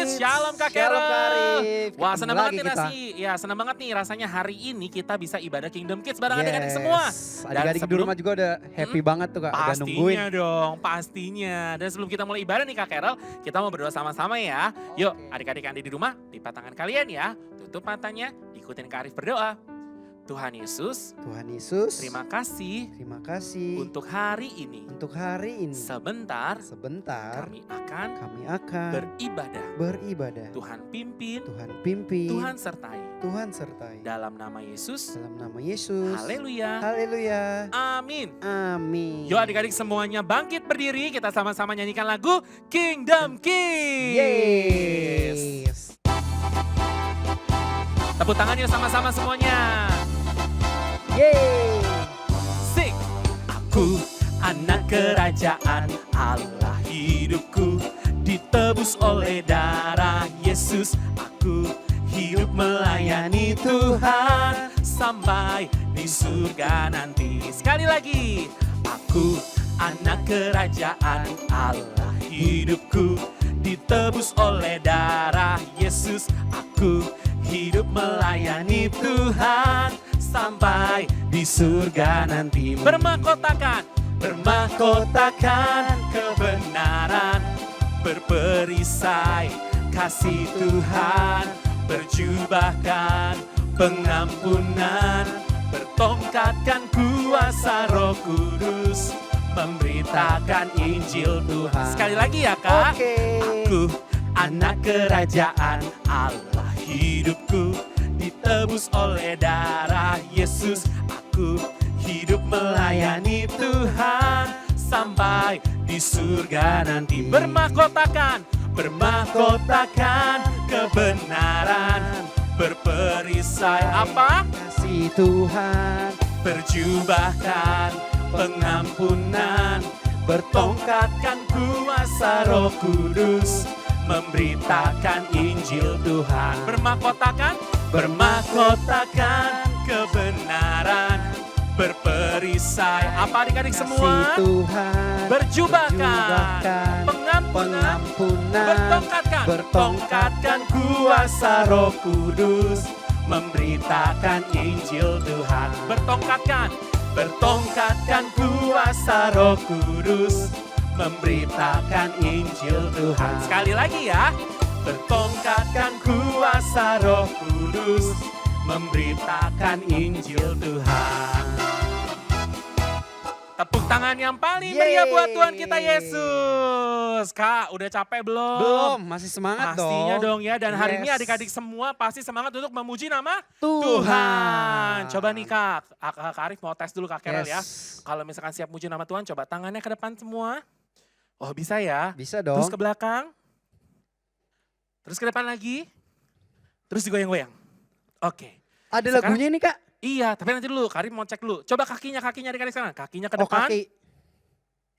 Kids. Shalom Kak Carol. Shalom Kak Arif. Wah, Ketemu senang banget lagi nih kita. senang banget nih rasanya hari ini kita bisa ibadah Kingdom Kids bareng adik-adik semua. Adik-adik di rumah juga udah happy banget tuh Kak, udah nungguin. Pastinya dong, pastinya. Dan sebelum kita mulai ibadah nih Kak Carol, kita mau berdoa sama-sama ya. Yuk adik-adik yang ada di rumah, lipat tangan kalian ya. Tutup matanya, ikutin Kak Arif berdoa. Tuhan Yesus, terima kasih untuk hari ini. Sebentar kami akan beribadah. Tuhan pimpin, Tuhan sertai. Dalam nama Yesus. Haleluya. Amin. Yuk adik-adik semuanya bangkit berdiri, kita sama-sama nyanyikan lagu Kingdom Kids. Yes. Tepuk tangan yuk sama-sama semuanya. Yeay. Sing. Aku anak kerajaan Allah, hidupku ditebus oleh darah Yesus. Aku hidup melayani Tuhan sampai di surga nanti. Sekali lagi. Aku anak kerajaan Allah, hidupku ditebus oleh darah Yesus. Aku hidup melayani Tuhan sampai di surga nanti. Bermahkotakan kebenaran, berperisai kasih Tuhan, berjubahkan pengampunan, bertongkatkan kuasa Roh Kudus, memberitakan Injil Tuhan. Sekali lagi ya Kak. Aku anak kerajaan Allah, hidupku ditebus oleh darah Yesus. Aku hidup melayani Tuhan sampai di surga nanti. Bermahkotakan kebenaran, berperisai apa? Kasih Tuhan, berjubahkan pengampunan, bertongkatkan kuasa Roh Kudus, memberitakan Injil Tuhan. Bermahkotakan kebenaran, berperisai apa adik-adik semua? Tuhan, berjubahkan pengampunan, bertongkatkan kuasa Roh Kudus, memberitakan Injil Tuhan. Bertongkatkan kuasa Roh Kudus, memberitakan Injil Tuhan. Sekali lagi ya. Bertongkatkan kuasa Roh Kudus, memberitakan Injil Tuhan. Tepuk tangan yang paling meriah buat Tuhan kita Yesus. Kak, udah capek belum? Belum, masih semangat Pastinya dong. dong ya. Dan hari ini adik-adik semua pasti semangat untuk memuji nama Tuhan. Tuhan. Coba nih Kak Arif mau tes dulu Kak Carol ya. Kalau misalkan siap muji nama Tuhan, coba tangannya ke depan semua. Oh bisa ya? Bisa dong. Terus ke belakang. Terus ke depan lagi. Terus digoyang-goyang. Oke. Ada lagunya nih Kak? Iya, tapi nanti dulu Karim mau cek dulu. Coba kakinya adik-adik sekarang. Kakinya ke depan. Kaki.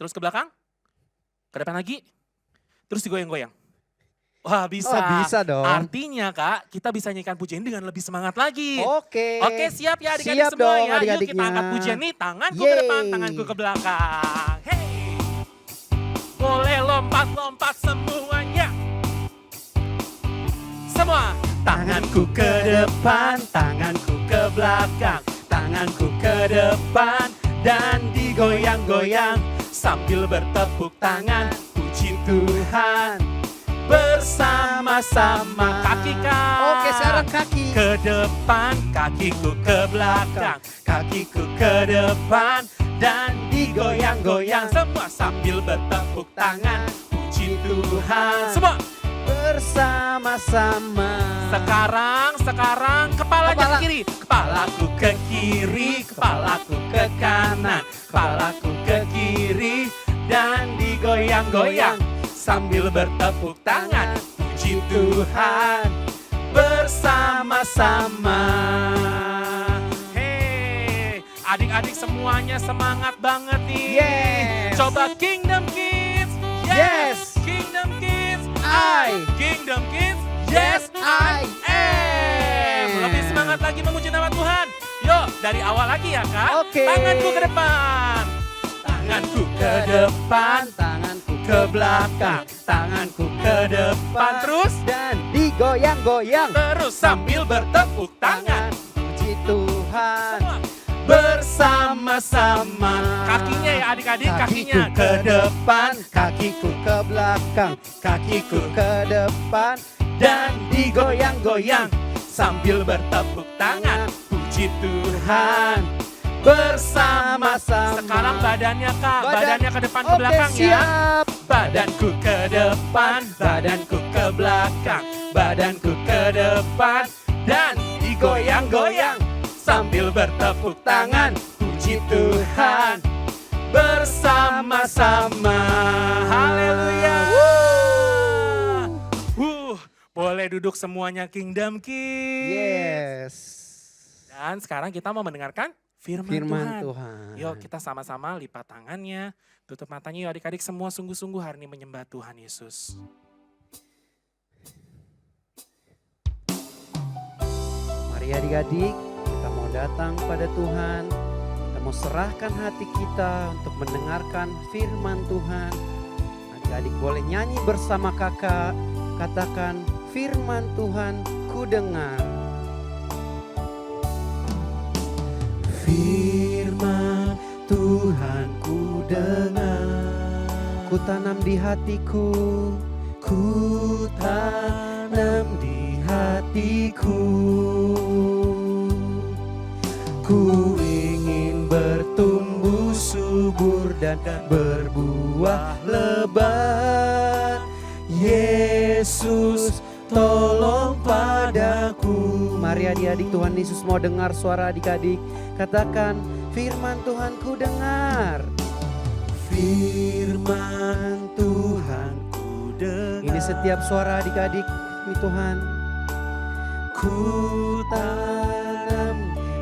Terus ke belakang. Ke depan lagi. Terus digoyang-goyang. Wah bisa. Oh bisa dong. Artinya Kak, kita bisa nyanyikan pujian dengan lebih semangat lagi. Oke. Oke siap ya adik-adik Siap semua dong, ya. Yuk kita adik-adiknya. angkat pujian nih. Tanganku ke depan, tanganku ke belakang. Hey. Boleh lompat-lompat semuanya. Semua. Tanganku ke depan, tanganku ke belakang, tanganku ke depan dan digoyang-goyang sambil bertepuk tangan puji Tuhan bersama-sama. Kaki Kak. Oke, sekarang kaki. Ke depan, kakiku ke belakang, kakiku ke depan dan digoyang-goyang semua sambil bertepuk tangan puji Tuhan. Semua bersama-sama. Sekarang kepalanya ke kiri. Kepalaku ke kiri, kepalaku ke kanan, kepalaku ke kiri dan digoyang-goyang sambil bertepuk tangan puji Tuhan bersama-sama. Hey, adik-adik semuanya semangat banget nih. Yes. Coba Kingdom Kids. Yes. Kingdom Kids. Kingdom Kids. Yes, I am. Lebih semangat lagi memuji nama Tuhan. Yuk, dari awal lagi ya Kak. Oke. Tanganku ke depan. Tanganku ke depan, tanganku ke belakang, tanganku ke depan Terus, dan digoyang-goyang terus sambil bertepuk tangan. puji Tuhan Semua. bersama-sama. Kakinya ya adik-adik, kakinya. Kakiku ke depan, kakiku ke belakang, kakiku ke depan dan digoyang-goyang Sambil bertepuk tangan, puji Tuhan. bersama-sama. Sekarang badannya Kak, Badan. badannya ke depan ke Oke, belakang ya. siap. Badanku ke depan, badanku ke belakang, badanku ke depan dan digoyang-goyang sambil bertepuk tangan, puji Tuhan bersama-sama. Haleluya. Boleh duduk semuanya Kingdom Kids. Yes. Dan sekarang kita mau mendengarkan firman Firman Tuhan. Tuhan. Yuk kita sama-sama lipat tangannya, tutup matanya yuk adik-adik semua sungguh-sungguh hari ini menyembah Tuhan Yesus. Mari adik-adik, kita mau datang pada Tuhan. Kita mau serahkan hati kita untuk mendengarkan firman Tuhan. Adik-adik boleh nyanyi bersama kakak. Katakan, firman Tuhan ku dengar. Firman Tuhan ku dengar. Ku tanam di hatiku. Ku tanam di hatiku. Ku ingin bertumbuh subur dan berbuah lebat. Yesus tolong padaku. Mari adik-adik, Tuhan Yesus mau dengar suara adik-adik. Katakan, firman Tuhan ku dengar. Firman Tuhan ku dengar. Ini setiap suara adik-adik nih Tuhan. Ku tanam.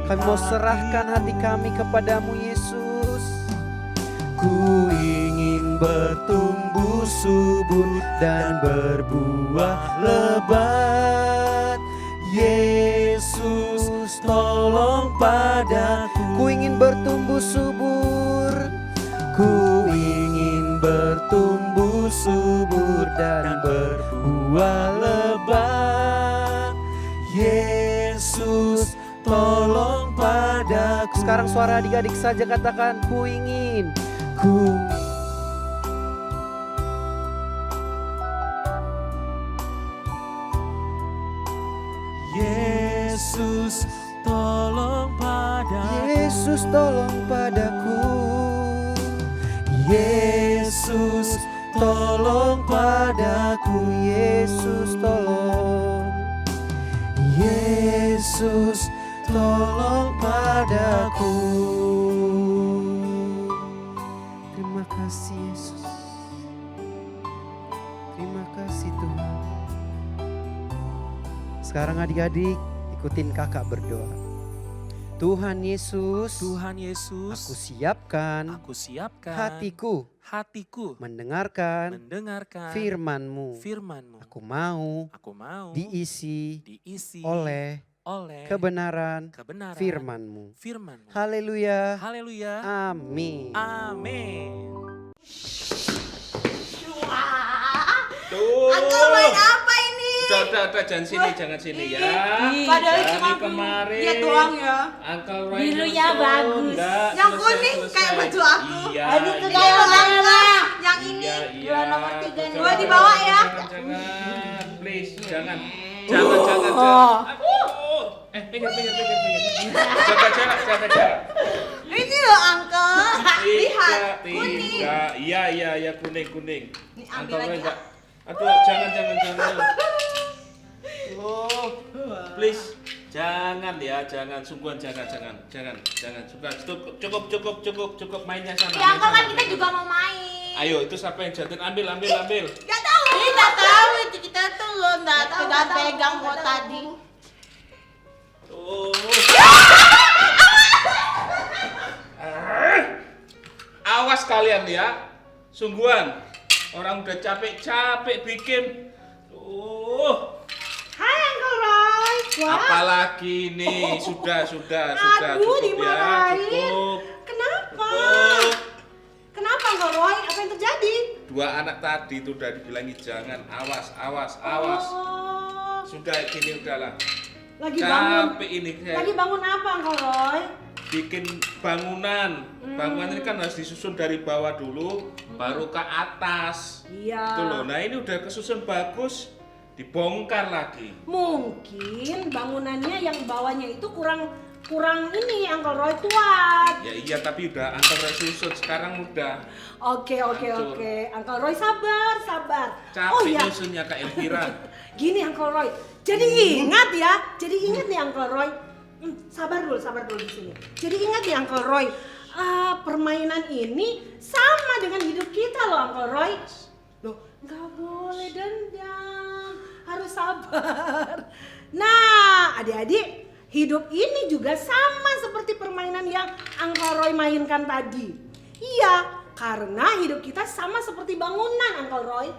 Kami mau serahkan hati kami kepadamu Yesus. Ku ingin bertumbuh subur dan berbuah lebat. Yesus tolong padaku. Ku ingin bertumbuh subur. Ku ingin bertumbuh subur dan berbuah lebat. Yesus tolong padaku. Sekarang suara adik-adik saja katakan, ku ingin. Ku Yesus tolong padaku. Yesus tolong padaku. Yesus tolong padaku. Yesus tolong. Yesus tolong padaku. Terima kasih Yesus. Terima kasih Tuhan. Sekarang adik-adik ikutin kakak berdoa. Tuhan Yesus, Tuhan Yesus, aku siapkan hatiku mendengarkan firman-Mu. Aku mau diisi oleh kebenaran firman-Mu. Haleluya. Haleluya. Amin. Amin. Tuh. Uncle main apa ini? Udah, jangan sini ya. Padahal Dari cuma kemarin. dia doang ya. Uncle Roy Birunya nyusul, bagus. enggak, Yang selesai, kuning selesai. kayak baju aku. Iya. Aduh, iya. kayak orang yang ini. Iya. Dua nomor 3 nih. Jangan, Gua dibawa ya. Jangan, please, jangan. Oh. Jangan. Pinggir. Jaga jarak. Ini loh Uncle. Lihat, kuning. Tiga. Iya, kuning. Nih, ambil Uncle Roy lagi, enggak. Aduh, jangan. Oh, please, jangan ya, sungguhan jangan. Cukup mainnya sana. Ya, Uncle kan main kita sana. juga mau main. Ayo, itu siapa yang jatuhin? Ambil. Gak tahu. Kita tahu itu kita tuh lo nggak pegang kok tadi. Oh. Awas kalian ya, sungguhan. Orang udah capek bikin. Hai Uncle Roy. Wah. Apalagi nih, sudah Aduh, cukup ya, dimarahin. cukup. Kenapa? Cukup. Kenapa Uncle Roy? Apa yang terjadi? dua anak tadi itu udah dibilangi jangan, awas, awas, awas. Oh, Sudah gini udahlah. lagi bangun. Capek ini saya Lagi bangun apa Uncle Roy? bikin bangunan. Bangunan ini kan harus disusun dari bawah dulu, baru ke atas. Iya. Itu loh. Nah ini udah kesusun bagus, dibongkar lagi. Mungkin bangunannya yang bawahnya itu kurang ini Uncle Roy kuat. Ya iya tapi udah antar susun sekarang udah. Oke. Hancur. Uncle Roy sabar. Capek Oh iya. nyusunnya Kak Elvira. Gini Uncle Roy. Jadi ingat ya. Jadi ingat nih Uncle Roy. Sabar dulu di sini. Jadi ingat nih Uncle Roy. Permainan ini sama dengan hidup kita loh Uncle Roy. Loh, nggak boleh dendam. Harus sabar. Nah, adik-adik, hidup ini juga sama seperti permainan yang Uncle Roy mainkan tadi. Iya, karena hidup kita sama seperti bangunan Uncle Roy.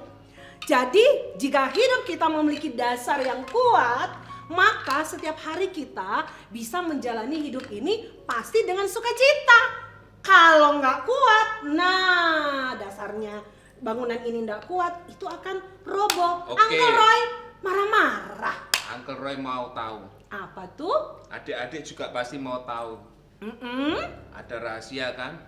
Jadi, jika hidup kita memiliki dasar yang kuat, maka setiap hari kita bisa menjalani hidup ini pasti dengan sukacita. Kalau nggak kuat, nah dasarnya bangunan ini nggak kuat, itu akan roboh. Oke. Uncle Roy marah-marah. Uncle Roy mau tahu. Apa tuh? Adik-adik juga pasti mau tahu. Ada rahasia kan?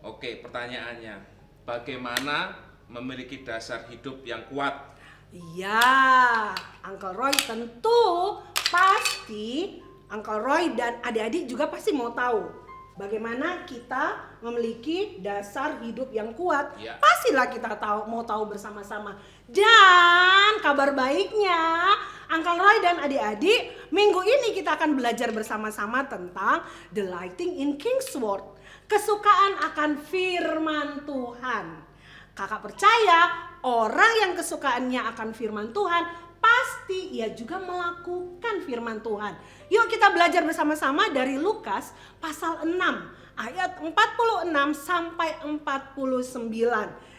Oke, pertanyaannya. Bagaimana memiliki dasar hidup yang kuat? Iya, Uncle Roy tentu pasti Uncle Roy dan adik-adik juga pasti mau tahu bagaimana kita memiliki dasar hidup yang kuat. Ya. Pastilah kita mau tahu bersama-sama. Dan kabar baiknya, Uncle Roy dan adik-adik, minggu ini kita akan belajar bersama-sama tentang Delighting in King's Word, kesukaan akan firman Tuhan. Kakak percaya orang yang kesukaannya akan firman Tuhan, pasti ia juga melakukan firman Tuhan. Yuk kita belajar bersama-sama dari Lukas pasal 6 ayat 46 sampai 49.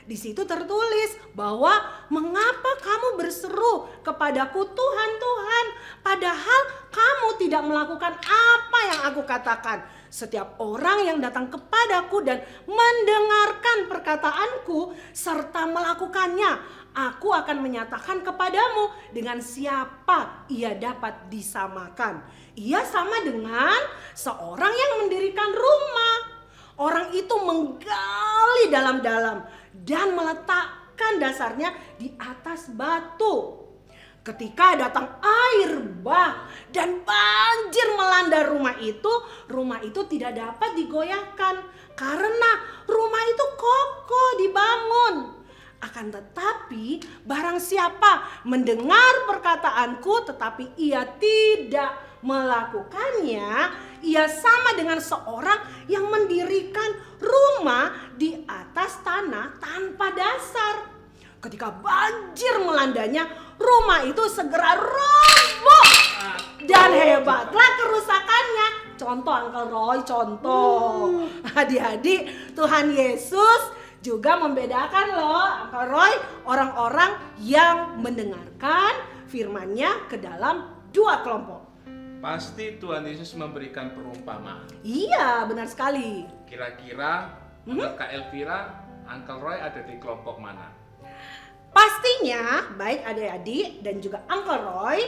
Di situ tertulis bahwa mengapa kamu berseru kepadaku Tuhan, Tuhan, padahal kamu tidak melakukan apa yang aku katakan. Setiap orang yang datang kepadaku dan mendengarkan perkataanku serta melakukannya, aku akan menyatakan kepadamu dengan siapa ia dapat disamakan. Ia sama dengan seorang yang mendirikan rumah. Orang itu menggali dalam-dalam dan meletakkan dasarnya di atas batu. Ketika datang air bah dan banjir melanda rumah itu tidak dapat digoyahkan karena rumah itu kokoh dibangun. Akan tetapi barang siapa mendengar perkataanku tetapi ia tidak melakukannya, ia sama dengan seorang yang mendirikan rumah di atas tanah tanpa dasar. Ketika banjir melandanya, rumah itu segera roboh dan hebatlah kerusakannya. Contoh Uncle Roy, contoh. Adik-adik, Tuhan Yesus juga membedakan loh Uncle Roy orang-orang yang mendengarkan firman-Nya ke dalam dua kelompok. Pasti Tuhan Yesus memberikan perumpamaan. Iya, benar sekali. Kira-kira menurut Kak Elvira, Uncle Roy ada di kelompok mana? Pastinya baik adik-adik dan juga Uncle Roy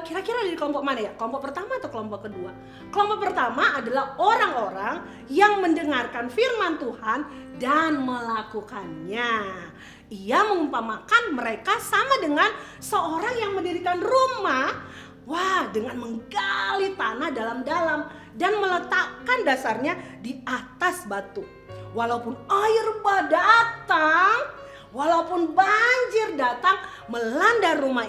kira-kira di kelompok mana ya? Kelompok pertama atau kelompok kedua? Kelompok pertama adalah orang-orang yang mendengarkan firman Tuhan dan melakukannya. Ia mengumpamakan mereka sama dengan seorang yang mendirikan rumah, dengan menggali tanah dalam-dalam dan meletakkan dasarnya di atas batu. Walaupun air bah datang, walaupun banjir datang melanda rumah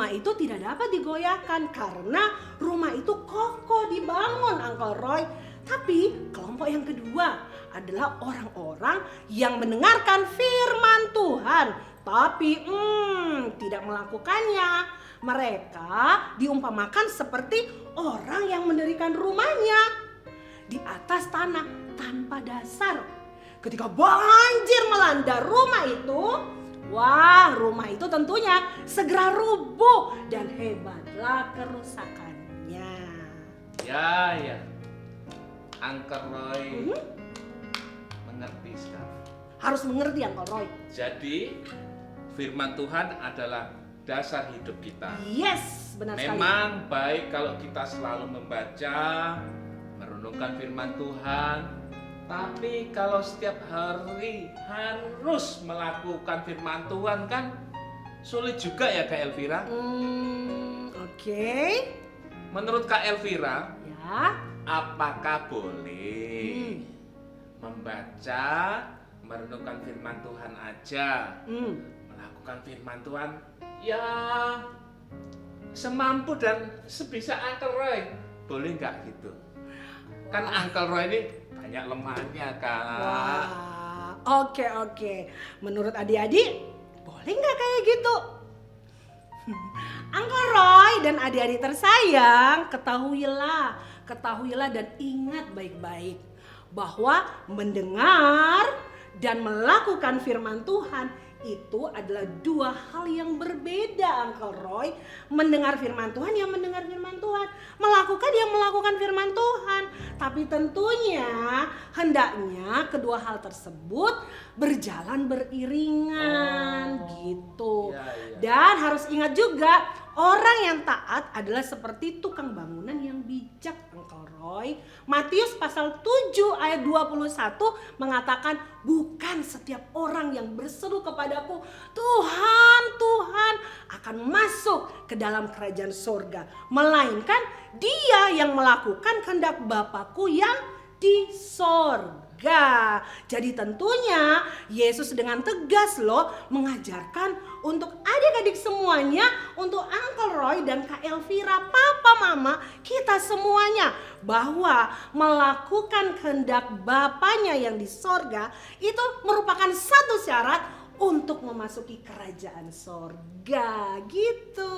itu tidak dapat digoyahkan karena rumah itu kokoh dibangun Uncle Roy. Tapi kelompok yang kedua adalah orang-orang yang mendengarkan firman Tuhan tapi tidak melakukannya. Mereka diumpamakan seperti orang yang mendirikan rumahnya di atas tanah tanpa dasar. Ketika banjir melanda rumah itu, rumah itu tentunya segera rubuh dan hebatlah kerusakannya. Ya. Uncle Roy mengerti sekarang. harus mengerti Uncle Roy. Jadi firman Tuhan adalah dasar hidup kita. Yes, benar sekali. Memang baik kalau kita selalu membaca, merenungkan firman Tuhan. Tapi kalau setiap hari harus melakukan firman Tuhan kan sulit juga ya Kak Elvira. Oke. Menurut Kak Elvira, Ya. apakah boleh membaca, merenungkan firman Tuhan aja, melakukan firman Tuhan ya semampu dan sebisa Uncle Roy? Boleh nggak gitu? Kan Uncle Roy ini banyak lemahnya Kak. Wah, oke. Menurut adik-adik, boleh nggak kayak gitu? Uncle Roy dan adik-adik tersayang, ketahuilah dan ingat baik-baik bahwa mendengar dan melakukan firman Tuhan itu adalah dua hal yang berbeda, Uncle Roy. Mendengar firman Tuhan ya mendengar firman Tuhan, melakukan ya melakukan firman Tuhan. Tapi tentunya hendaknya kedua hal tersebut berjalan beriringan gitu. Iya. Dan harus ingat juga, orang yang taat adalah seperti tukang bangunan yang bijak, Uncle Roy. Matius pasal 7 ayat 21 mengatakan, bukan setiap orang yang berseru kepadaku, Tuhan, Tuhan, akan masuk ke dalam kerajaan sorga. Melainkan dia yang melakukan kehendak Bapakku yang di sorga. Jadi tentunya Yesus dengan tegas loh mengajarkan untuk adik-adik semuanya, untuk Uncle Roy dan Kak Elvira, Papa, Mama, kita semuanya, bahwa melakukan kehendak Bapaknya yang di sorga itu merupakan satu syarat untuk memasuki kerajaan sorga gitu.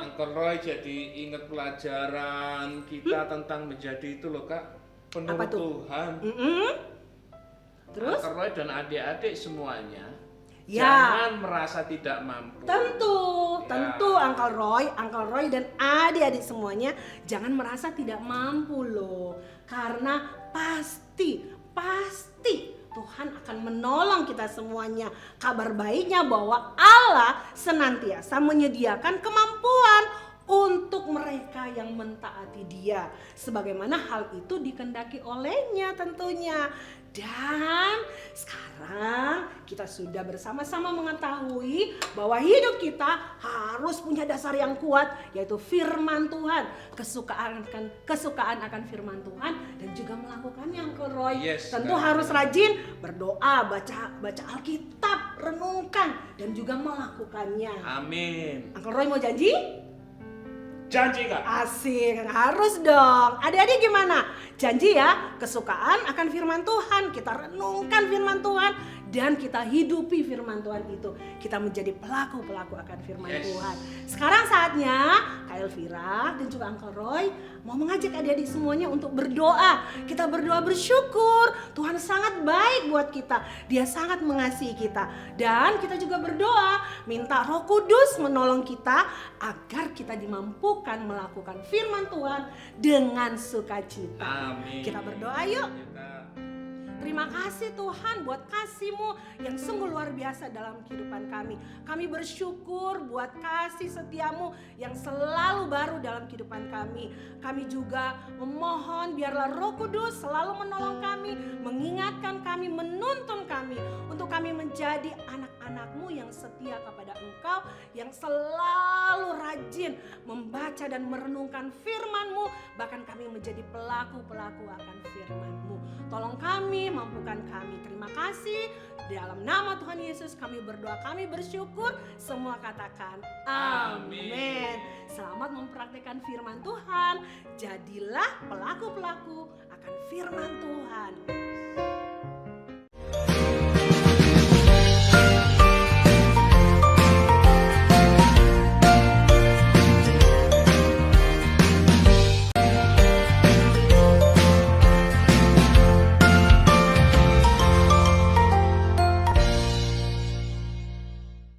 Uncle Roy jadi ingat pelajaran kita tentang menjadi itu loh Kak, penuh Apa tuh? Tuhan. Terus? Uncle Roy dan adik-adik semuanya Ya. jangan merasa tidak mampu. Tentu Ya. Uncle Roy dan adik-adik semuanya jangan merasa tidak mampu loh. Karena pasti Tuhan akan menolong kita semuanya. Kabar baiknya bahwa Allah senantiasa menyediakan kemampuan untuk mereka yang mentaati Dia, sebagaimana hal itu dikehendaki olehnya tentunya. Dan sekarang kita sudah bersama-sama mengetahui bahwa hidup kita harus punya dasar yang kuat, yaitu firman Tuhan, kesukaan akan firman Tuhan, dan juga melakukannya, Uncle Roy. Yes, Tentu Kak. harus rajin berdoa, baca Alkitab, renungkan, dan juga melakukannya. Amin. Uncle Roy mau janji? Janji Kak. Asik, harus dong. Adik-adik gimana? Janji ya, kesukaan akan firman Tuhan. Kita renungkan firman Tuhan dan kita hidupi firman Tuhan itu. Kita menjadi pelaku-pelaku akan firman Yes. Tuhan. Sekarang saatnya Kak Elvira dan juga Uncle Roy mau mengajak adik-adik semuanya untuk berdoa. Kita berdoa bersyukur. Tuhan sangat baik buat kita. Dia sangat mengasihi kita. Dan kita juga berdoa minta Roh Kudus menolong kita agar kita dimampukan melakukan firman Tuhan dengan sukacita. Amin. Kita berdoa yuk. Ya, Kak. Terima kasih Tuhan buat kasih-Mu yang sungguh luar biasa dalam kehidupan kami. Kami bersyukur buat kasih setia-Mu yang selalu baru dalam kehidupan kami. Kami juga memohon biarlah Roh Kudus selalu menolong kami, mengingatkan kami, menuntun kami untuk kami menjadi anak-anak-Mu yang setia kepada Engkau, yang selalu rajin membaca dan merenungkan firman-Mu, bahkan kami menjadi pelaku-pelaku akan firman-Mu. Tolong kami, mampukan kami. Terima kasih. Dalam nama Tuhan Yesus kami berdoa, kami bersyukur. Semua katakan amin. Selamat mempraktikkan firman Tuhan. Jadilah pelaku-pelaku akan firman Tuhan.